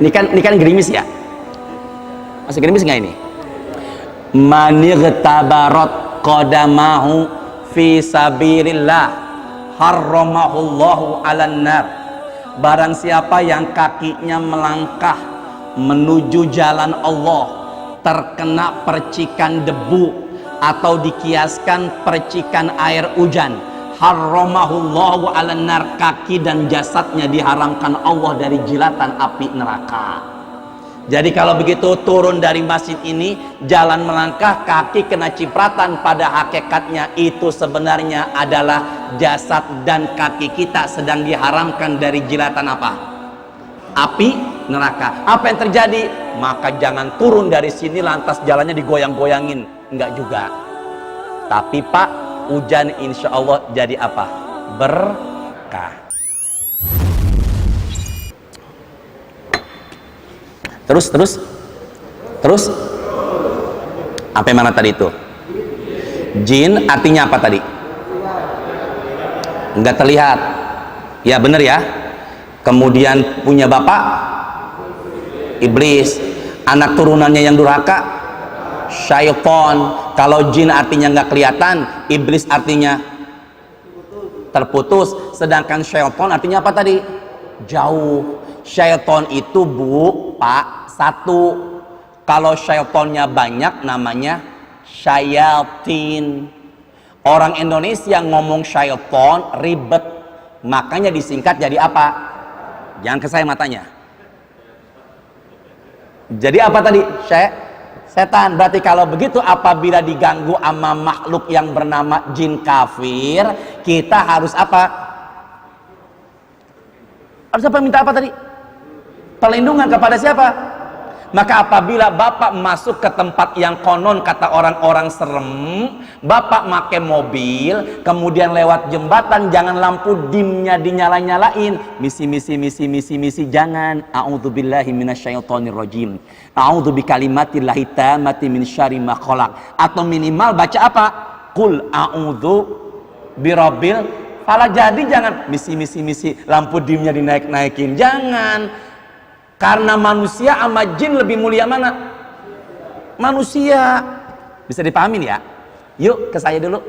Ini kan gerimis ya? Masih gerimis nggak ini? Manigtabarat qadamahu fi sabilillah harramahullahu 'alan nar. Barang siapa yang kakinya melangkah menuju jalan Allah terkena percikan debu atau dikiaskan percikan air hujan, harramahullahu 'alan nar, kaki dan jasadnya diharamkan Allah dari jilatan api neraka. Jadi kalau begitu turun dari masjid ini, jalan melangkah, kaki kena cipratan, pada hakikatnya itu sebenarnya adalah jasad dan kaki kita sedang diharamkan dari jilatan apa? Api neraka. Apa yang terjadi? Maka jangan turun dari sini lantas jalannya digoyang-goyangin. Enggak juga. Tapi Pak, hujan insya Allah jadi apa? Berkah. Terus apa yang mana tadi itu? Jin artinya apa tadi? Enggak terlihat ya, bener ya. Kemudian punya bapak iblis, anak turunannya yang durhaka syaitan. Kalau jin artinya nggak kelihatan, iblis artinya terputus, sedangkan syaitan artinya apa tadi? Jauh. Syaitan itu Bu Pak satu, kalau syaitannya banyak namanya syayatin. Orang Indonesia ngomong syaitan ribet, makanya disingkat jadi apa? Jangan ke saya matanya. Jadi apa tadi? Setan. Berarti kalau begitu apabila diganggu sama makhluk yang bernama jin kafir, kita harus apa? Harus apa? Minta apa tadi? Perlindungan kepada siapa? Maka apabila bapak masuk ke tempat yang konon kata orang-orang serem, bapak make mobil, kemudian lewat jembatan, jangan lampu dimnya dinyala-nyalain. Misi, jangan. A'udzubillahi minasyaitonirrajim. A'udzu bikalimatillahi tammati min syarri ma khalaq. Atau minimal baca apa? Qul a'udzu birabbil falaq. Jadi jangan misi, lampu dimnya dinaik-naikin. Jangan. Karena manusia sama jin lebih mulia mana? Manusia. Bisa dipahamin ya? Yuk ke saya dulu.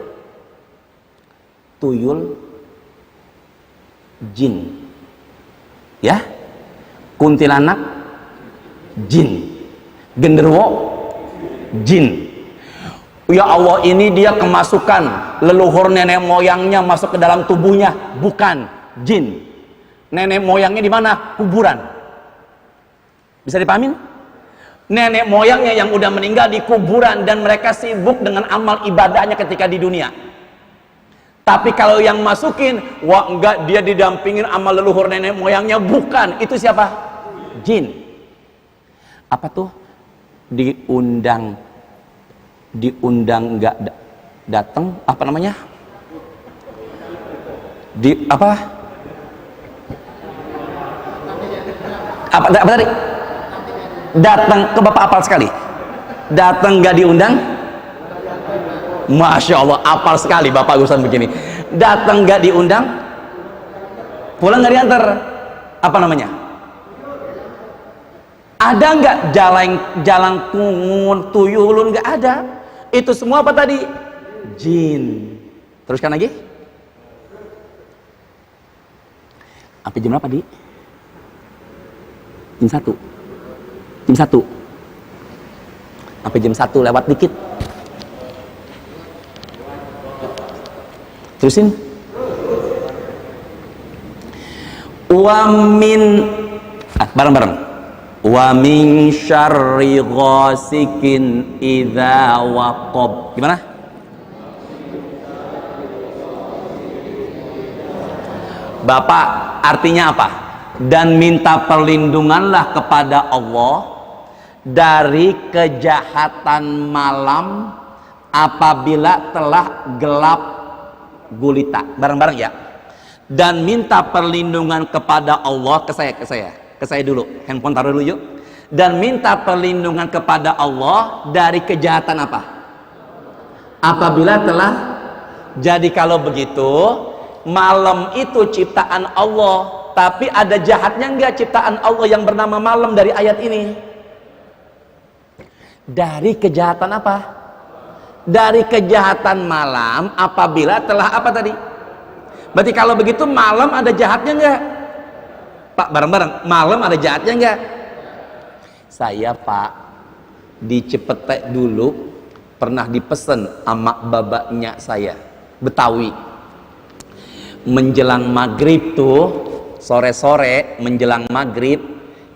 Tuyul jin. Ya? Kuntilanak jin. Genderuwo jin. Ya Allah, ini dia kemasukan leluhur nenek moyangnya masuk ke dalam tubuhnya. Bukan jin. Nenek moyangnya di mana? Kuburan. Bisa dipahamin? Nenek moyangnya yang udah meninggal di kuburan dan mereka sibuk dengan amal ibadahnya ketika di dunia. Tapi kalau yang masukin, wah enggak, dia didampingin amal leluhur nenek moyangnya. Bukan, itu siapa? Jin. Apa tuh? Diundang enggak datang, apa namanya? Apa tadi? Datang ke bapak apal sekali. Datang nggak diundang, masya Allah apal sekali bapak urusan begini. Datang nggak diundang, pulang nggak diantar, apa namanya? Ada nggak jalan kungun tuyulun? Nggak ada. Itu semua apa tadi? Jin. Teruskan lagi. Sampai jam berapa di? Jam 1. Jam 1 sampai jam 1 lewat dikit. Terusin. Bareng-bareng. Wa min syarri ghasikin idza waqab. Gimana? Bapak, artinya apa? Dan minta perlindunganlah kepada Allah dari kejahatan malam apabila telah gelap gulita. Bareng-bareng ya. Dan minta perlindungan kepada Allah, ke saya dulu. Handphone taruh dulu yuk. Dan minta perlindungan kepada Allah dari kejahatan apa? Apabila telah. Jadi kalau begitu, malam itu ciptaan Allah. Tapi ada jahatnya enggak ciptaan Allah yang bernama malam dari ayat ini? Dari kejahatan apa? Dari kejahatan malam apabila telah apa tadi? Berarti kalau begitu malam ada jahatnya enggak? Pak, bareng-bareng, malam ada jahatnya enggak? Saya Pak di Cipete dulu pernah dipesen sama babaknya saya Betawi, menjelang maghrib tuh, sore-sore menjelang maghrib,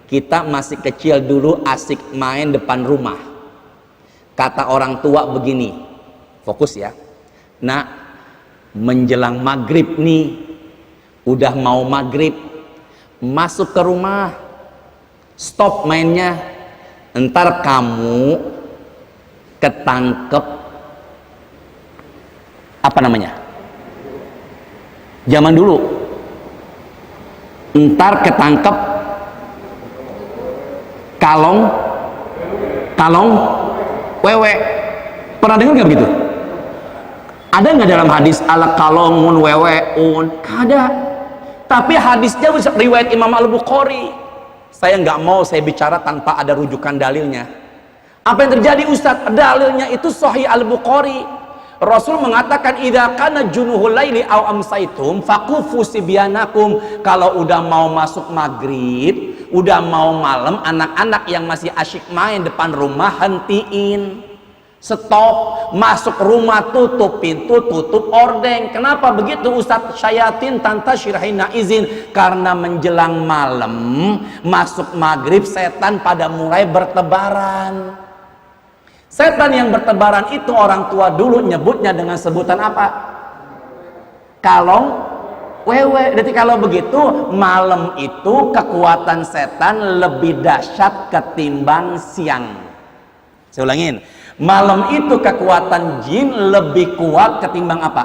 kita masih kecil dulu asik main depan rumah. Kata orang tua begini, fokus ya, nah menjelang maghrib nih, udah mau maghrib, masuk ke rumah, stop mainnya, entar kamu ketangkep apa namanya? Zaman dulu, entar ketangkep kalong wewe. Pernah dengar nggak begitu? Ada nggak dalam hadis ala kalongun weweun? Ada. Tapi hadisnya riwayat Imam Al-Bukhari. Saya nggak mau saya bicara tanpa ada rujukan dalilnya. Apa yang terjadi Ustadz? Dalilnya itu Sahih Al-Bukhari. Rasul mengatakan idza kana junuhul laili aw amsaitum faqufu sibyanakum. Kalau udah mau masuk maghrib, udah mau malam, anak-anak yang masih asyik main depan rumah hentiin, stop, masuk rumah, tutup pintu, tutup ordeng. Kenapa begitu Ustadz? Syayatin tantashirhina izin, karena menjelang malam masuk maghrib setan pada mulai bertebaran. Setan yang bertebaran itu orang tua dulu nyebutnya dengan sebutan apa? Kalong wewe. Jadi kalau begitu malam itu kekuatan setan lebih dahsyat ketimbang siang. Saya ulangin, malam itu kekuatan jin lebih kuat ketimbang apa?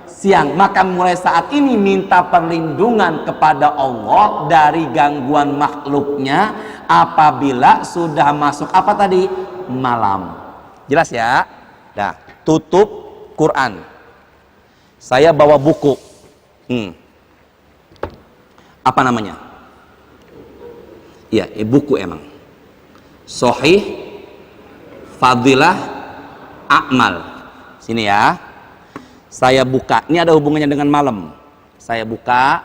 Siang. Maka mulai saat ini minta perlindungan kepada Allah dari gangguan makhluknya apabila sudah masuk apa tadi? Malam. Jelas ya? Nah, tutup Quran. Saya bawa buku. Apa namanya? Iya, buku emang. Sahih Fadilah A'mal. Sini ya. Saya buka. Ini ada hubungannya dengan malam. Saya buka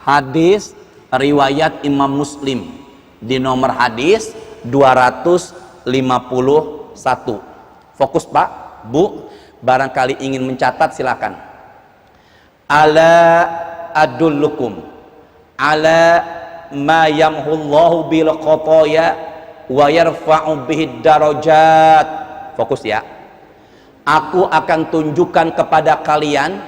hadis riwayat Imam Muslim di nomor hadis 251. Fokus Pak, Bu, barangkali ingin mencatat silakan. Ala adullukum ala ma yamhullahu bil qataya wa yarfa'u bihi darajat. Fokus ya. Aku akan tunjukkan kepada kalian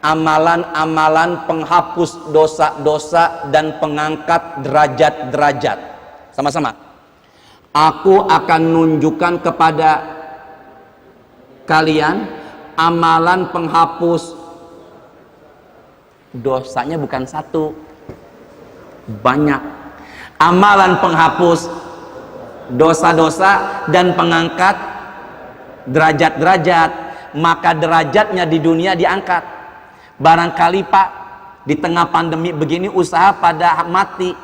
amalan-amalan penghapus dosa-dosa dan pengangkat derajat-derajat. Sama-sama. Aku akan nunjukkan kepada kalian amalan penghapus dosanya, bukan satu, banyak. Amalan penghapus dosa-dosa dan pengangkat derajat-derajat. Maka derajatnya di dunia diangkat. Barangkali Pak, di tengah pandemi begini usaha pada mati,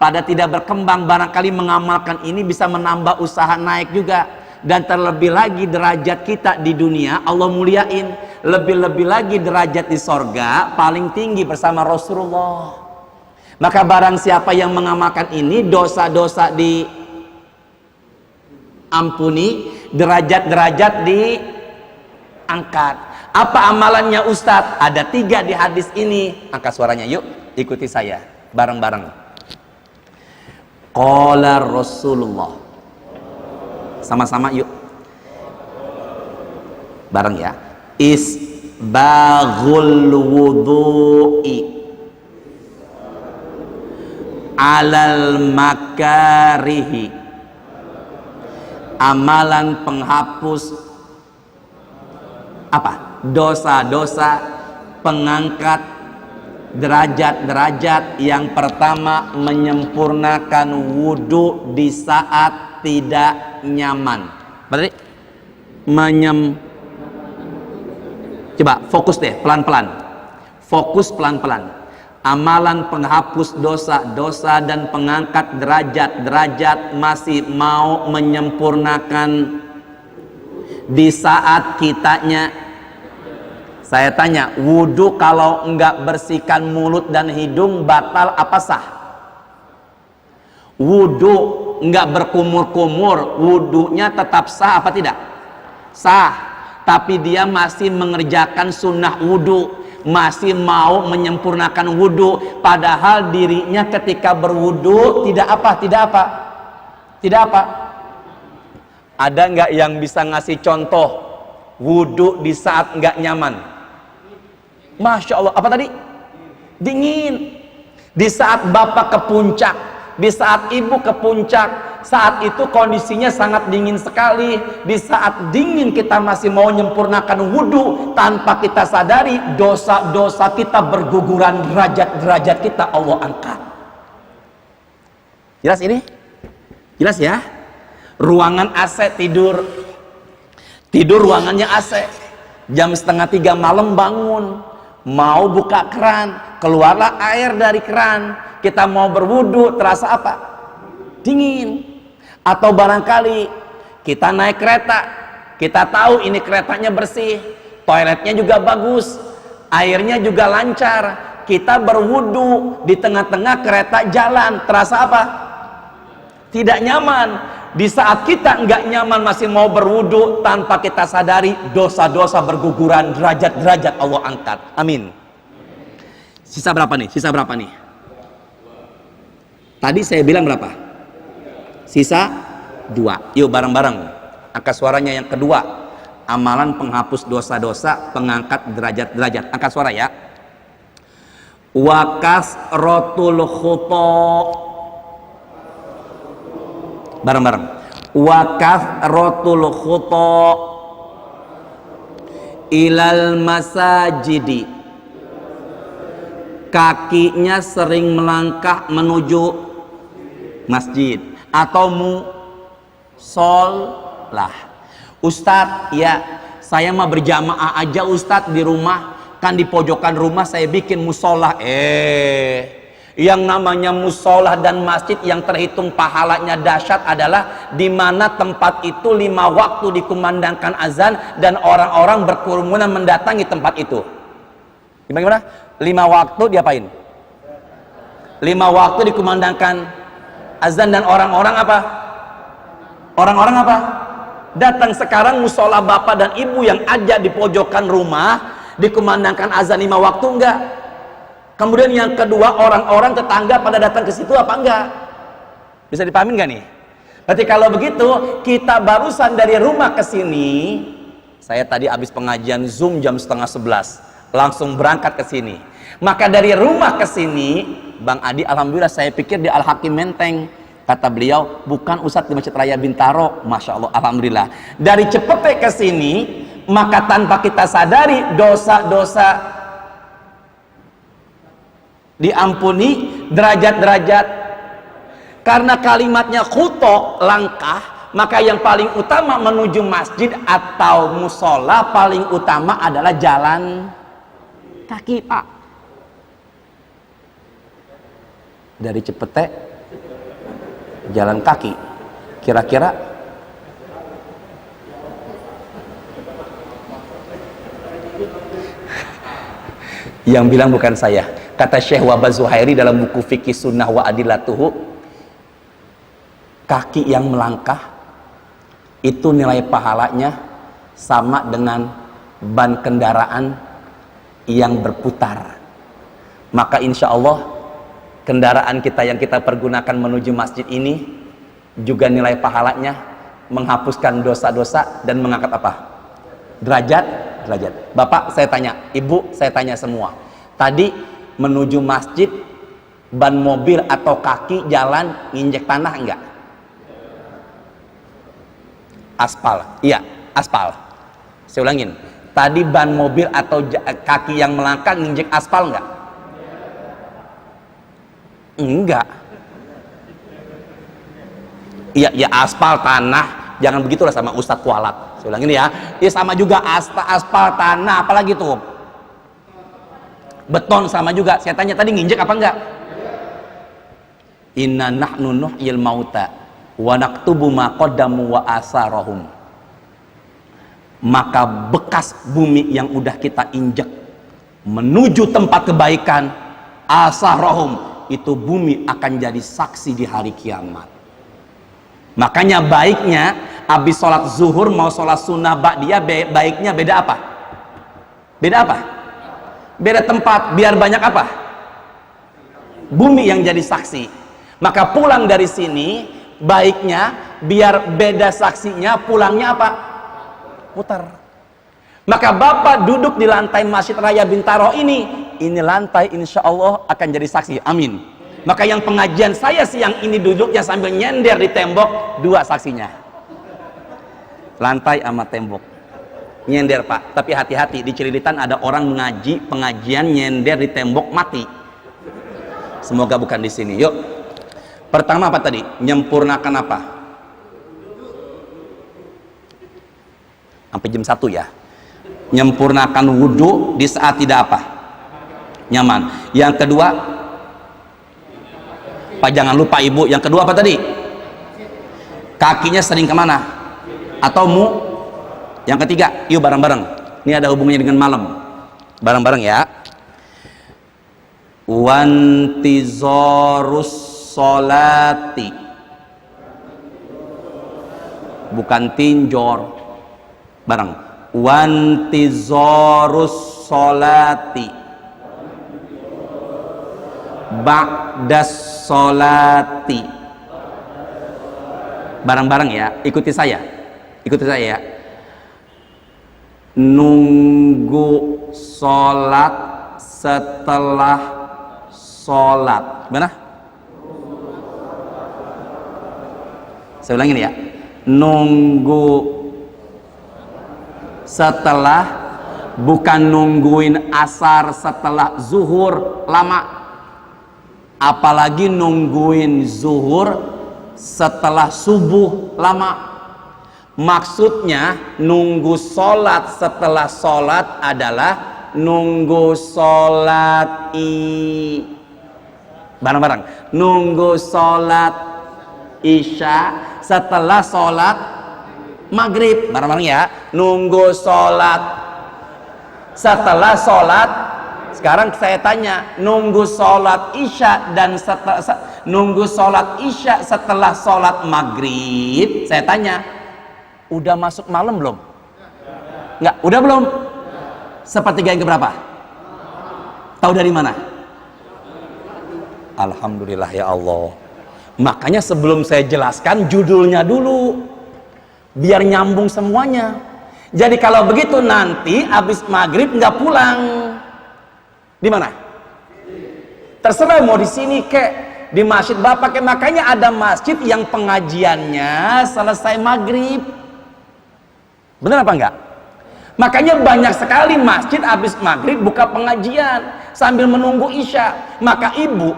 pada tidak berkembang, barangkali mengamalkan ini bisa menambah usaha naik juga. Dan terlebih lagi derajat kita di dunia Allah muliain, lebih-lebih lagi derajat di sorga paling tinggi bersama Rasulullah. Maka barang siapa yang mengamalkan ini, dosa-dosa diampuni, derajat-derajat diangkat. Apa amalannya Ustadz? Ada 3 di hadis ini. Angkat suaranya yuk, ikuti saya bareng-bareng. Qala Rasulullah. Sama-sama yuk. Bareng ya. Isbaghul wudu'i alal makarihi. Amalan penghapus apa? Dosa-dosa, pengangkat derajat-derajat. Yang pertama, menyempurnakan wudhu di saat tidak nyaman. Berarti coba fokus deh, pelan-pelan. Fokus pelan-pelan. amalan penghapus dosa-dosa dan pengangkat derajat-derajat, masih mau menyempurnakan di saat kitanya. Saya tanya, wudhu kalau enggak bersihkan mulut dan hidung batal apa sah? Wudhu enggak berkumur-kumur, wudhunya tetap sah apa tidak? Sah, tapi dia masih mengerjakan sunnah wudhu, masih mau menyempurnakan wudhu, padahal dirinya ketika berwudhu tidak apa? Ada nggak yang bisa ngasih contoh wudhu di saat nggak nyaman? Masya Allah, apa tadi? Dingin. Di saat bapak ke puncak, di saat ibu ke puncak, saat itu kondisinya sangat dingin sekali. Di saat dingin kita masih mau menyempurnakan wudhu, tanpa kita sadari dosa-dosa kita berguguran, derajat-derajat kita Allah angkat. Jelas ini? Jelas ya? Ruangan AC, tidur ruangannya AC, jam 2:30 malam bangun, mau buka keran, keluarlah air dari keran, kita mau berwudu, terasa apa? Dingin. Atau barangkali kita naik kereta, kita tahu ini keretanya bersih, toiletnya juga bagus, airnya juga lancar, kita berwudu di tengah-tengah kereta jalan, terasa apa? Tidak nyaman. Di saat kita nggak nyaman masih mau berwudu, tanpa kita sadari dosa-dosa berguguran, derajat-derajat Allah angkat. Amin. Sisa berapa nih? Tadi saya bilang berapa? Sisa 2. Yuk bareng-bareng. Angkat suaranya yang kedua. Amalan penghapus dosa-dosa, pengangkat derajat-derajat. Angkat suara ya. Wakas rotul khuto. Bareng-bareng. Wakaf rotul khuto ilal masajidi, kakinya sering melangkah menuju masjid atau musolah. Ustadz, ya saya mah berjamaah aja Ustadz di rumah, kan di pojokan rumah saya bikin musolah. Yang namanya musolah dan masjid yang terhitung pahalanya dahsyat adalah di mana tempat itu 5 waktu dikumandangkan azan dan orang-orang berkerumunan mendatangi tempat itu. Gimana? 5 waktu diapain? 5 waktu dikumandangkan azan dan orang-orang apa? Orang-orang apa? Datang. Sekarang musola bapak dan ibu yang ada di pojokan rumah dikumandangkan azan 5 waktu enggak? Kemudian yang kedua, orang-orang tetangga pada datang ke situ apa enggak? Bisa dipahami enggak nih? Berarti kalau begitu, kita barusan dari rumah ke sini, saya tadi habis pengajian Zoom jam 10:30, langsung berangkat ke sini. Maka dari rumah ke sini, Bang Adi, alhamdulillah saya pikir di Al-Hakim Menteng. Kata beliau, bukan Ustadz di Masjid Raya Bintaro. Masya Allah, alhamdulillah. Dari Cepete ke sini, maka tanpa kita sadari dosa-dosa diampuni, derajat-derajat. Karena kalimatnya khuto, langkah, maka yang paling utama menuju masjid atau musola paling utama adalah jalan kaki, Pak. Dari Cepete jalan kaki, kira-kira yang bilang bukan saya. Kata Syekh Wahbah Zuhairi dalam buku Fikih Sunnah wa Adilatuhu, kaki yang melangkah itu nilai pahalanya sama dengan ban kendaraan yang berputar. Maka insya Allah kendaraan kita yang kita pergunakan menuju masjid ini juga nilai pahalanya menghapuskan dosa-dosa dan mengangkat apa? Derajat. Bapak saya tanya, ibu saya tanya semua. Tadi menuju masjid, ban mobil atau kaki jalan nginjek tanah enggak? Aspal. Iya, aspal. Saya ulangin. Tadi ban mobil atau kaki yang melangkah nginjek aspal enggak? Enggak. Iya, ya aspal tanah. Jangan begitulah sama Ustadz Kualat. Saya ulangin ya. Ya sama juga aspal tanah, apalagi tuh Beton sama juga. Saya tanya tadi, nginjek apa enggak? Inna nahnu nuhyil mauta wa naktubu ma qaddamu wa asarahum. Maka bekas bumi yang udah kita injek menuju tempat kebaikan, asarahum, itu bumi akan jadi saksi di hari kiamat. Makanya baiknya habis sholat zuhur mau sholat sunnah ba'diyah, baiknya beda apa? Beda apa? Beda tempat, biar banyak apa? Bumi yang jadi saksi. Maka pulang dari sini baiknya biar beda saksinya, pulangnya apa? Putar. Maka Bapak duduk di lantai Masjid Raya Bintaro ini lantai insya Allah akan jadi saksi, amin. Maka yang pengajian saya siang ini duduknya sambil nyender di tembok, 2 saksinya, lantai sama tembok. Nyender Pak, tapi hati-hati, di Cililitan ada orang mengaji pengajian nyender di tembok, mati. Semoga bukan di sini. Yuk, pertama apa tadi? Nyempurnakan apa? Sampai jam 1 ya. Nyempurnakan wudhu di saat tidak apa? Nyaman. Yang kedua, Pak jangan lupa Ibu, yang kedua apa tadi? Kakinya sering kemana? Atau yang ketiga, yuk bareng-bareng. Ini ada hubungannya dengan malam. Bareng-bareng ya. Wantizorus solati, bukan tinjor. Bareng. Wantizorus solati ba'das solati. Bareng-bareng ya, ikuti saya ya. Nunggu sholat setelah sholat. Benar? Saya ulangin ya. Nunggu setelah, bukan nungguin asar setelah zuhur lama. Apalagi nungguin zuhur setelah subuh lama. Maksudnya nunggu sholat setelah sholat adalah nunggu sholat bareng-bareng. Nunggu sholat isya setelah sholat maghrib. Bareng-bareng ya. Nunggu sholat setelah sholat. Sekarang saya tanya, nunggu sholat isya dan nunggu sholat isya setelah sholat maghrib, saya tanya, udah masuk malam belum? Enggak, udah belum? Sepertiga yang keberapa? Tahu dari mana? Alhamdulillah ya Allah. Makanya sebelum saya jelaskan judulnya dulu, biar nyambung semuanya. Jadi kalau begitu nanti habis maghrib nggak pulang. Di mana? Terserah mau di sini kek, di masjid Bapak kek. Makanya ada masjid yang pengajiannya selesai maghrib. Benar apa enggak? Makanya banyak sekali masjid habis maghrib buka pengajian sambil menunggu isya. Maka ibu,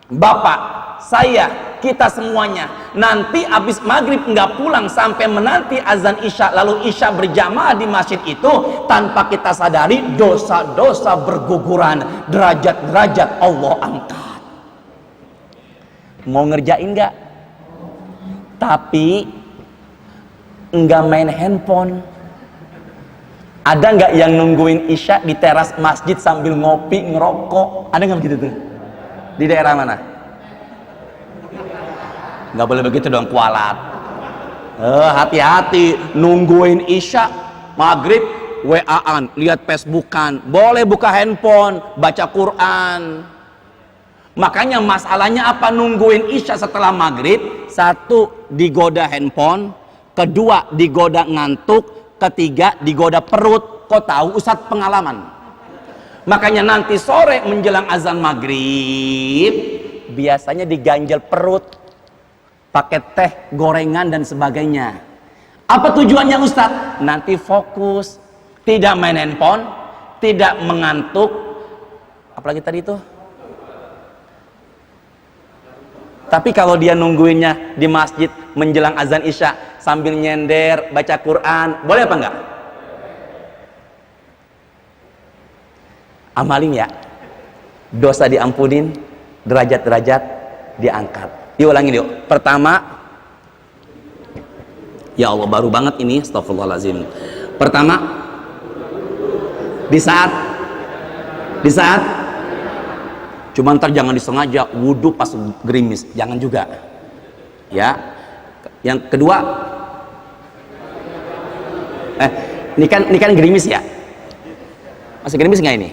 bapak, saya, kita semuanya nanti habis maghrib nggak pulang sampai menanti azan isya, lalu isya berjamaah di masjid itu, tanpa kita sadari dosa-dosa berguguran, derajat-derajat Allah angkat. Mau ngerjain nggak? Tapi nggak main handphone. Ada nggak yang nungguin isya di teras masjid sambil ngopi ngerokok? Ada nggak begitu tuh? Di daerah mana? Nggak boleh begitu dong, kualat. Hati-hati, nungguin isya maghrib WA-an, lihat Facebookan, boleh buka handphone, baca Quran. Makanya masalahnya apa nungguin isya setelah maghrib? Satu, digoda handphone. Kedua, digoda ngantuk. Ketiga, digoda perut. Kok tahu? Ustadz pengalaman. Makanya nanti sore menjelang azan maghrib biasanya diganjel perut, pakai teh, gorengan dan sebagainya. Apa tujuannya Ustadz? Nanti fokus, tidak main handphone, tidak mengantuk. Apalagi tadi itu? Tapi kalau dia nungguinnya di masjid menjelang azan isya sambil nyender, baca Quran, boleh apa enggak? Amalin ya. dosa diampunin, derajat-derajat diangkat. Yuk ulangin yuk. Pertama, ya Allah baru banget ini, astagfirullahaladzim. Pertama, di saat cuman ntar jangan disengaja wudhu pas gerimis, jangan juga ya. Yang kedua, ini kan gerimis ya, masih gerimis nggak ini?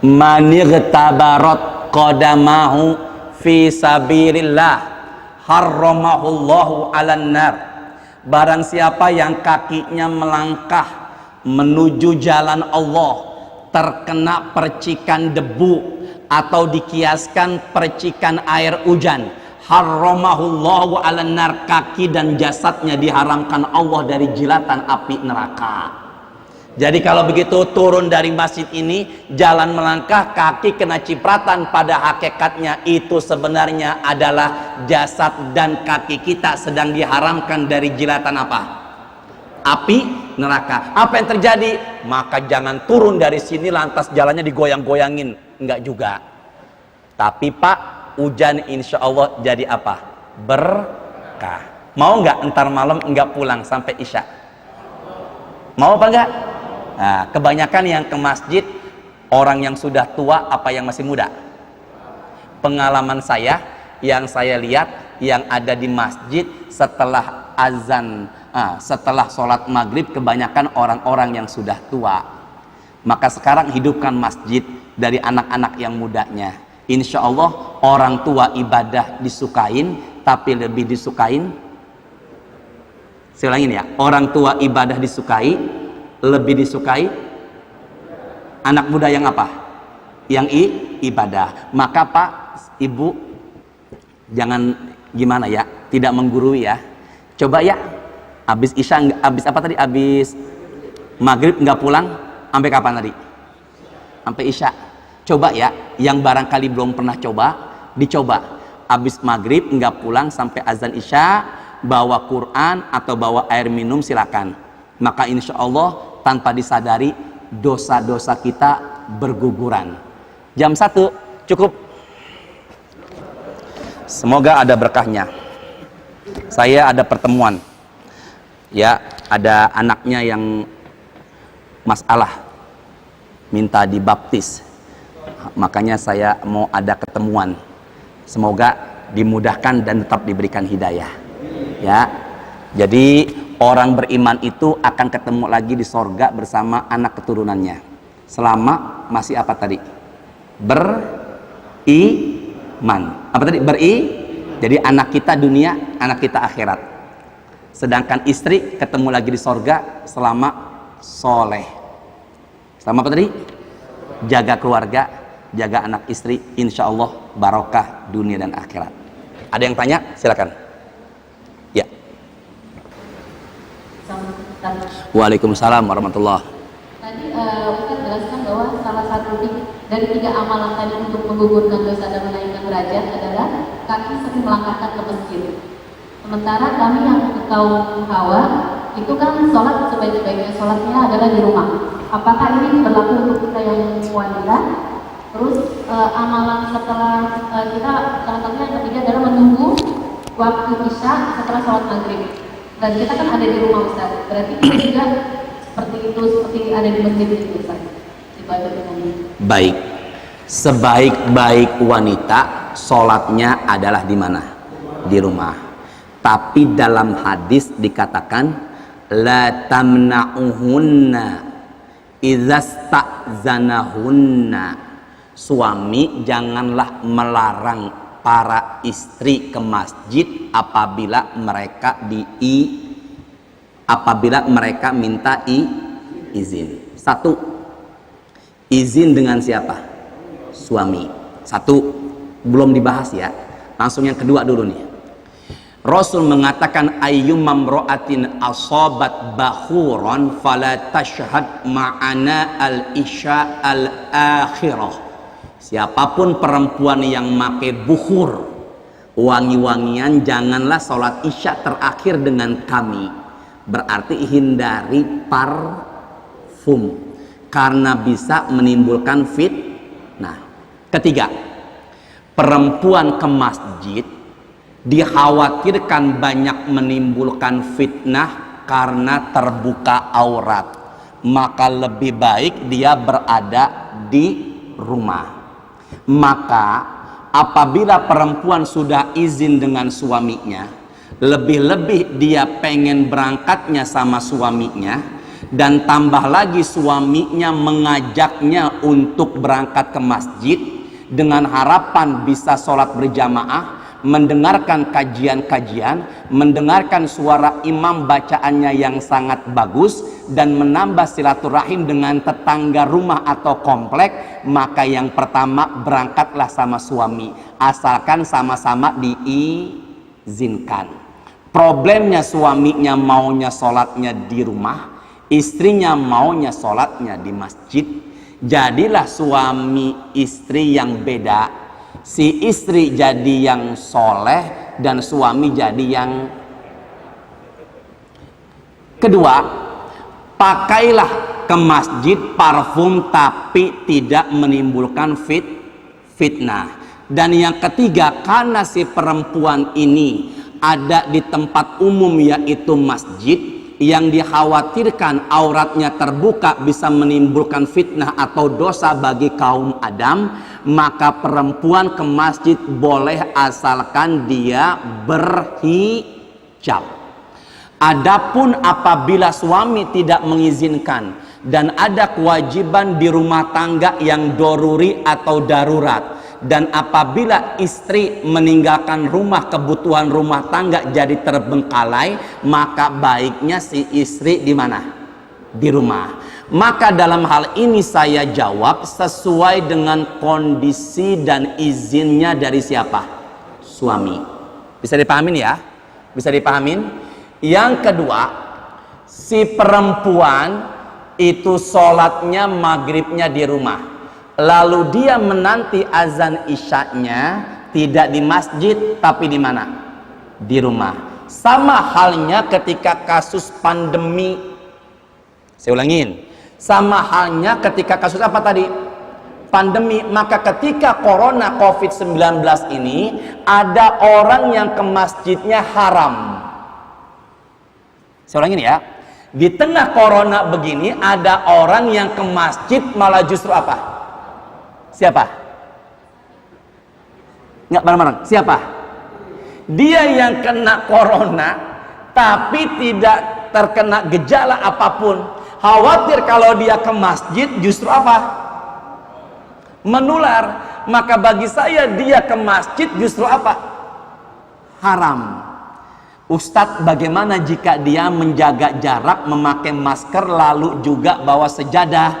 Manigtabarot qadamahu fi sabilillah harramahullahu 'alan nar. Barang siapa yang kakinya melangkah menuju jalan Allah terkena percikan debu atau dikiaskan percikan air hujan, harramahullahu 'alan nar, kaki dan jasadnya diharamkan Allah dari jilatan api neraka. Jadi kalau begitu turun dari masjid ini, jalan melangkah, kaki kena cipratan, pada hakikatnya itu sebenarnya adalah jasad dan kaki kita sedang diharamkan dari jilatan apa? Api neraka. Apa yang terjadi? Maka jangan turun dari sini lantas jalannya digoyang-goyangin, enggak juga. Tapi Pak, hujan insya Allah jadi apa? Berkah. Mau nggak entar malam enggak pulang sampai isya? Mau apa enggak? Nah, kebanyakan yang ke masjid orang yang sudah tua apa yang masih muda? Pengalaman saya, yang saya lihat yang ada di masjid setelah azan, setelah sholat maghrib, kebanyakan orang-orang yang sudah tua. Maka sekarang hidupkan masjid dari anak-anak yang mudanya. Insya Allah orang tua ibadah disukain, tapi lebih disukain, saya ulangin ya, orang tua ibadah disukai, lebih disukai anak muda yang apa? Yang ibadah. Maka Pak, Ibu jangan gimana ya, tidak menggurui ya. Coba ya, habis isya, habis apa tadi? Habis maghrib nggak pulang, sampai kapan tadi? Sampai isya. Coba ya, yang barangkali belum pernah coba, dicoba. Habis maghrib nggak pulang sampai azan isya, bawa Quran atau bawa air minum silakan. Maka insya Allah tanpa disadari dosa-dosa kita berguguran. Jam 1 cukup. Semoga ada berkahnya. Saya ada pertemuan, ya, ada anaknya yang masalah minta dibaptis, makanya saya mau ada ketemuan. Semoga dimudahkan dan tetap diberikan hidayah, ya. Jadi orang beriman itu akan ketemu lagi di sorga bersama anak keturunannya selama masih apa tadi? Beriman. Apa tadi? Jadi anak kita dunia, anak kita akhirat. Sedangkan istri ketemu lagi di sorga selama soleh. Selama apa tadi? Jaga keluarga, jaga anak istri, insya Allah barokah dunia dan akhirat. Ada yang tanya? Silakan. Ya. Waalaikumsalam warahmatullah. Tadi Ustaz jelaskan bahwa salah satu dari 3 amalan tadi untuk menggugurkan dosa dan menaikkan derajat adalah kaki sering melangkahkan ke masjid. Sementara kami yang ke kaum Hawa itu kan sholat sebaik-baiknya sholatnya adalah di rumah. Apakah ini berlaku untuk kita yang wanita? Terus amalan setelah kita salah satunya yang ketiga adalah menunggu waktu isya setelah sholat maghrib. Dan kita kan ada di rumah Ustaz, berarti kita juga seperti itu, seperti ada di masjid itu Ustaz, ibadah dengan ini. Baik, sebaik-baik wanita sholatnya adalah di mana? Di rumah. Tapi dalam hadis dikatakan la tamna'uhunna idzasta'zanahunna, suami janganlah melarang para istri ke masjid apabila mereka minta izin. 1, izin dengan siapa? Suami. 1, belum dibahas ya, langsung yang kedua dulu nih. Rasul mengatakan ayyum mamra'atin asabat bakhuran fala tashhad ma'ana al-isya al-akhirah. Siapapun perempuan yang make bukhur, wangi-wangian, janganlah sholat isya terakhir dengan kami. Berarti hindari parfum karena bisa menimbulkan fitnah. Ketiga, perempuan ke masjid dikhawatirkan banyak menimbulkan fitnah karena terbuka aurat, maka lebih baik dia berada di rumah. Maka apabila perempuan sudah izin dengan suaminya, lebih-lebih dia pengen berangkatnya sama suaminya, dan tambah lagi suaminya mengajaknya untuk berangkat ke masjid dengan harapan bisa sholat berjamaah, mendengarkan kajian-kajian, mendengarkan suara imam bacaannya yang sangat bagus, dan menambah silaturahim dengan tetangga rumah atau komplek, maka yang pertama berangkatlah sama suami, asalkan sama-sama diizinkan. Problemnya suaminya maunya sholatnya di rumah, istrinya maunya sholatnya di masjid. Jadilah suami istri yang beda. Si istri jadi yang soleh dan suami jadi yang... Kedua, pakailah ke masjid parfum tapi tidak menimbulkan fitnah. Dan yang ketiga, karena si perempuan ini ada di tempat umum yaitu masjid, yang dikhawatirkan auratnya terbuka bisa menimbulkan fitnah atau dosa bagi kaum Adam, maka perempuan ke masjid boleh asalkan dia berhijab. Adapun apabila suami tidak mengizinkan dan ada kewajiban di rumah tangga yang doruri atau darurat, dan apabila istri meninggalkan rumah, kebutuhan rumah tangga jadi terbengkalai, maka baiknya si istri di mana? Di rumah. Maka dalam hal ini saya jawab sesuai dengan kondisi dan izinnya dari siapa? Suami. Bisa dipahamin ya? Bisa dipahamin? Yang kedua, si perempuan itu sholatnya maghribnya di rumah, lalu dia menanti azan isyaknya tidak di masjid tapi di mana? Di rumah. Sama halnya ketika kasus pandemi. Saya ulangin. Sama halnya ketika kasus apa tadi? Pandemi. Maka ketika corona COVID-19 ini, ada orang yang ke masjidnya haram. Saya ulangin ya. Di tengah corona begini, ada orang yang ke masjid malah justru apa? Siapa? Nggak bareng-bareng. Siapa? Dia yang kena corona tapi tidak terkena gejala apapun. Khawatir kalau dia ke masjid justru apa? Menular. Maka bagi saya dia ke masjid justru apa? Haram. Ustadz, bagaimana jika dia menjaga jarak, memakai masker, lalu juga bawa sejadah?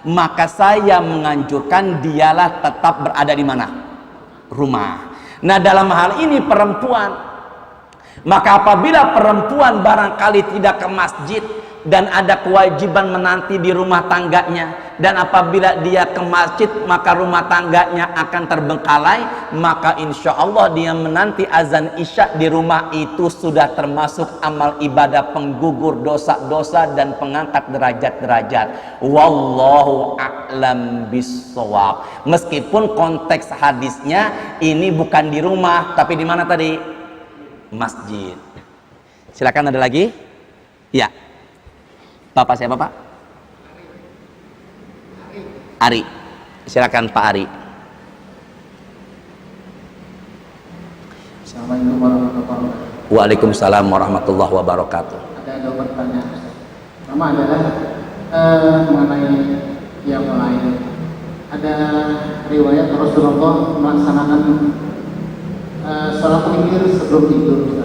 Maka saya menganjurkan dialah tetap berada di mana? Rumah. Nah, dalam hal ini perempuan, maka apabila perempuan barangkali tidak ke masjid dan ada kewajiban menanti di rumah tangganya, dan apabila dia ke masjid maka rumah tangganya akan terbengkalai, maka insya Allah dia menanti azan isya di rumah itu sudah termasuk amal ibadah penggugur dosa-dosa dan pengangkat derajat-derajat. Wallahu a'lam bissawab. Meskipun konteks hadisnya ini bukan di rumah tapi di mana tadi? Masjid. Silakan, ada lagi? Ya. Bapak siapa, Pak? Ari. Silakan Pak Ari. Assalamualaikum warahmatullahi wabarakatuh. Waalaikumsalam warahmatullahi wabarakatuh. Ada dua pertanyaan. Pertama adalah mengenai yang lain. Ada riwayat Rasulullah melaksanakan sholat witir sebelum tidur.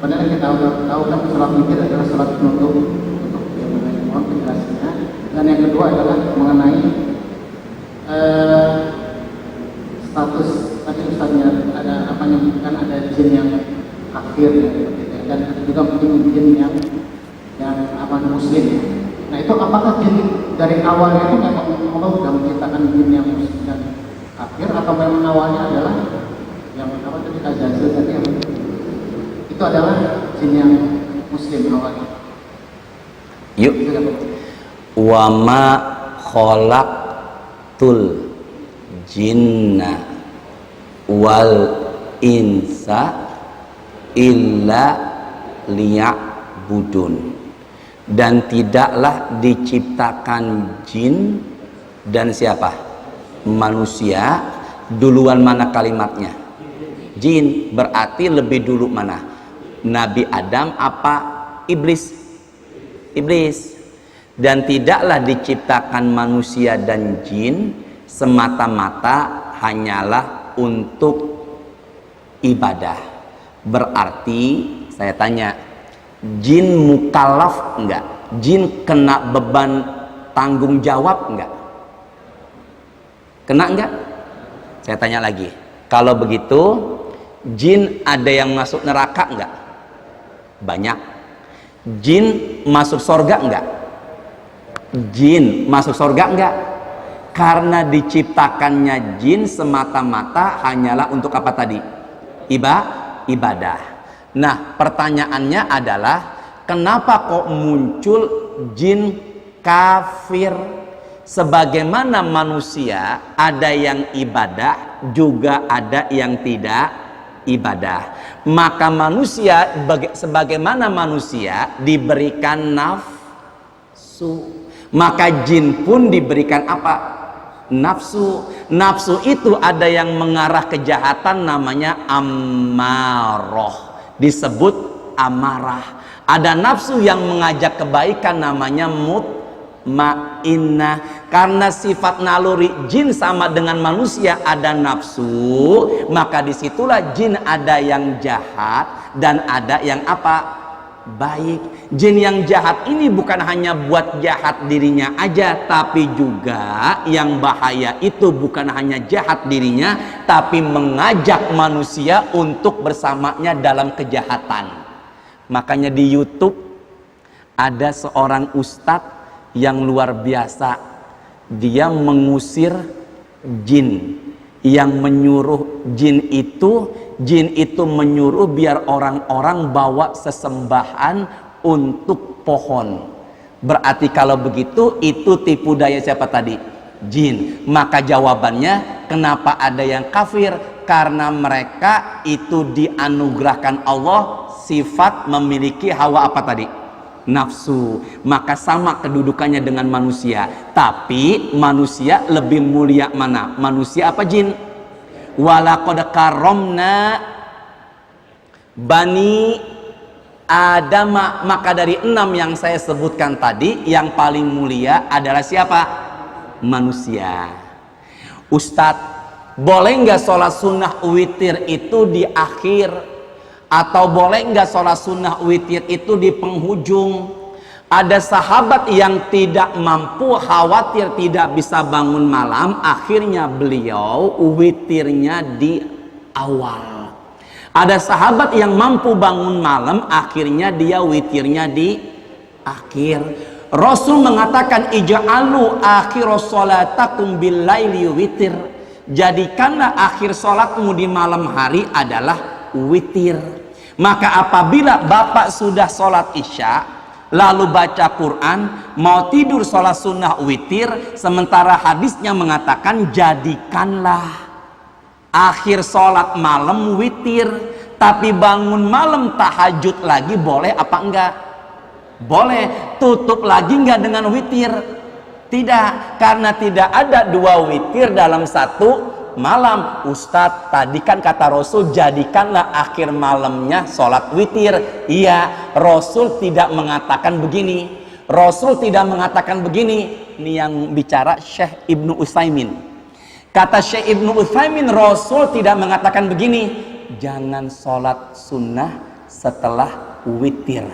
Padahal kita tahu kan sholat witir adalah sholat penutup. Mohon penjelasannya. Dan yang kedua adalah mengenai status tadi Ustaznya ada apa menyebutkan ada jin yang kafir dan ada juga mungkin jin yang apa muslim. Nah itu apakah jin dari awalnya itu memang Allah sudah menciptakan jin yang muslim dan kafir, atau memang awalnya adalah yang apa tadi Azazil tadi yang itu adalah jin yang muslim awalnya? Yuk. Wa ma khalaqtul jinna wal insa illa liya'budun. Dan tidaklah diciptakan jin dan siapa? Manusia. Duluan mana kalimatnya? Jin. Berarti lebih dulu mana? Nabi Adam apa iblis? Iblis. Dan tidaklah diciptakan manusia dan jin semata-mata hanyalah untuk ibadah. Berarti saya tanya, jin mukallaf enggak? Jin kena beban tanggung jawab enggak? Kena enggak? Saya tanya lagi, kalau begitu jin ada yang masuk neraka enggak? Banyak. Jin masuk surga enggak? Jin masuk surga enggak? Karena diciptakannya jin semata-mata hanyalah untuk apa tadi? Ibadah. Nah, pertanyaannya adalah kenapa kok muncul jin kafir? Sebagaimana manusia ada yang ibadah, juga ada yang tidak ibadah. Maka manusia sebagaimana manusia diberikan nafsu, maka jin pun diberikan apa? Nafsu. Nafsu itu ada yang mengarah kejahatan, namanya ammaroh, disebut amarah. Ada nafsu yang mengajak kebaikan, namanya mutmainnah. Karena sifat naluri jin sama dengan manusia, ada nafsu, maka disitulah jin ada yang jahat dan ada yang apa? Baik. Jin yang jahat ini bukan hanya buat jahat dirinya aja, tapi juga yang bahaya itu bukan hanya jahat dirinya, tapi mengajak manusia untuk bersamanya dalam kejahatan. Makanya di YouTube ada seorang ustadz yang luar biasa. Dia mengusir jin, yang menyuruh jin itu menyuruh biar orang-orang bawa sesembahan untuk pohon. Berarti kalau begitu itu tipu daya siapa tadi? Jin. Maka jawabannya, kenapa ada yang kafir? Karena mereka itu dianugerahkan Allah sifat memiliki hawa apa tadi? Nafsu. Maka sama kedudukannya dengan manusia. Tapi manusia lebih mulia mana? Manusia apa jin? Walaqad karramna bani Adam. Maka dari 6 yang saya sebutkan tadi, yang paling mulia adalah siapa? Manusia. Ustadz, boleh nggak sholat sunnah witir itu di akhir? Atau boleh nggak sholat sunnah witir itu di penghujung? Ada sahabat yang tidak mampu, khawatir tidak bisa bangun malam, akhirnya beliau witirnya di awal. Ada sahabat yang mampu bangun malam, akhirnya dia witirnya di akhir. Rasul mengatakan, ij'alu akhiras sholatakum bil laili witir. Jadikanlah akhir sholatmu di malam hari adalah witir. Maka apabila bapak sudah sholat isya, lalu baca Quran, mau tidur sholat sunnah witir, sementara hadisnya mengatakan jadikanlah akhir sholat malam witir. Tapi bangun malam tahajud lagi boleh apa enggak? Boleh. Tutup lagi enggak dengan witir? Tidak, karena tidak ada 2 witir dalam satu malam. Ustadz, tadi kan kata Rasul jadikanlah akhir malamnya sholat witir. Iya, Rasul tidak mengatakan begini. Rasul tidak mengatakan begini. Ini yang bicara Syekh Ibnu Utsaimin. Kata Syekh Ibnu Utsaimin, Rasul tidak mengatakan begini, jangan sholat sunnah setelah witir.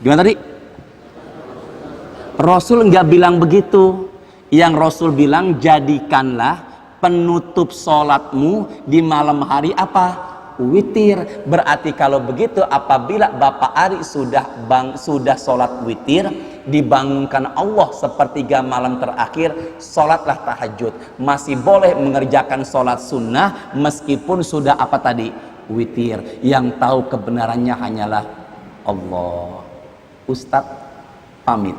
Gimana tadi? Rasul nggak bilang begitu. Yang Rasul bilang, jadikanlah penutup sholatmu di malam hari apa? Witir. Berarti kalau begitu, apabila Bapak Ari sudah sholat witir, dibangunkan Allah sepertiga malam terakhir, sholatlah tahajud. Masih boleh mengerjakan sholat sunnah meskipun sudah apa tadi? Witir. Yang tahu kebenarannya hanyalah Allah. Ustadz pamit.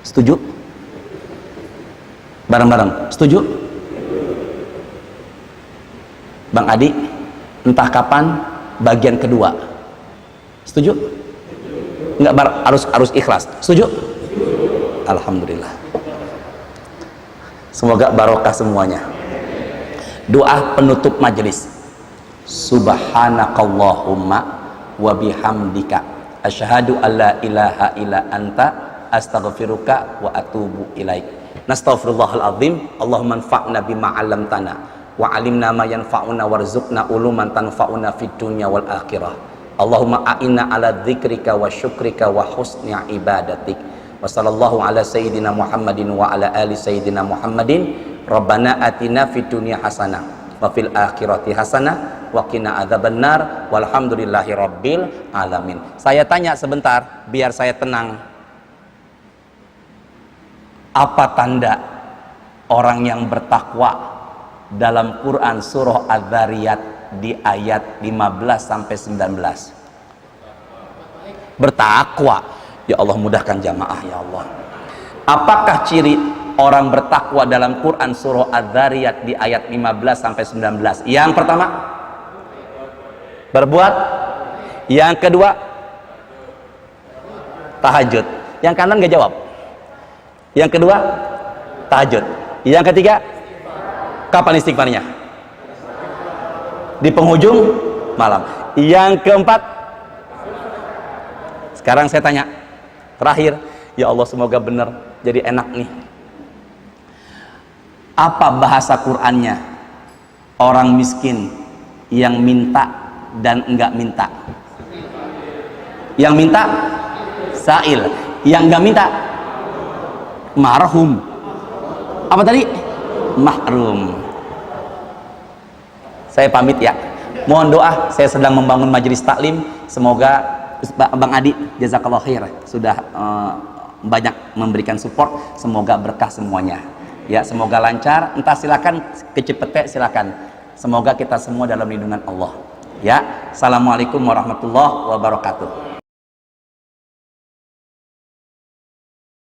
Setuju? Bareng-bareng, setuju? Bang Adi, entah kapan bagian kedua. Setuju? Enggak, harus ikhlas. Setuju? Alhamdulillah. Semoga barokah semuanya. Doa penutup majelis. Subhanakallahumma wa bihamdika asyhadu alla ilaha illa anta astaghfiruka wa atubu ilaik. Nastaghfirullahal azim. Allahumma anfa'na bima 'allamtana wa 'alimna ma yanfa'una warzuqna uluman tanfa'una fid dunya wal akhirah. Allahumma a'inna ala dzikrika wa syukrika wa husni ibadatik. Wa sallallahu ala sayyidina Muhammadin wa ala ali sayyidina Muhammadin. Rabbana atina fid dunya hasanah wa fil akhirati hasanah wa qina adzabannar walhamdulillahi rabbil alamin. Saya tanya sebentar biar saya tenang. Apa tanda orang yang bertakwa dalam Quran surah Adz-Dzariyat di ayat 15 sampai 19? Bertakwa. Ya Allah, mudahkan jamaah ya Allah. Apakah ciri orang bertakwa dalam Quran surah Adz-Dzariyat di ayat 15 sampai 19? Yang pertama, berbuat. Yang kedua, tahajud. Yang kanan gak jawab. Yang kedua, tahajud. Yang ketiga, kapan istighfarnya? Di penghujung malam. Yang keempat, sekarang saya tanya terakhir, ya Allah semoga benar, jadi enak nih. Apa bahasa Qur'annya orang miskin yang minta dan enggak minta? Yang minta sa'il, yang enggak minta marhum. Apa tadi? Mahrum. Saya pamit ya. Mohon doa, saya sedang membangun majelis taklim. Semoga Bang Adi, jazakallah khair, sudah banyak memberikan support. Semoga berkah semuanya. Ya, semoga lancar. Entah silakan kecepete silakan. Semoga kita semua dalam lindungan Allah. Ya, assalamualaikum warahmatullahi wabarakatuh.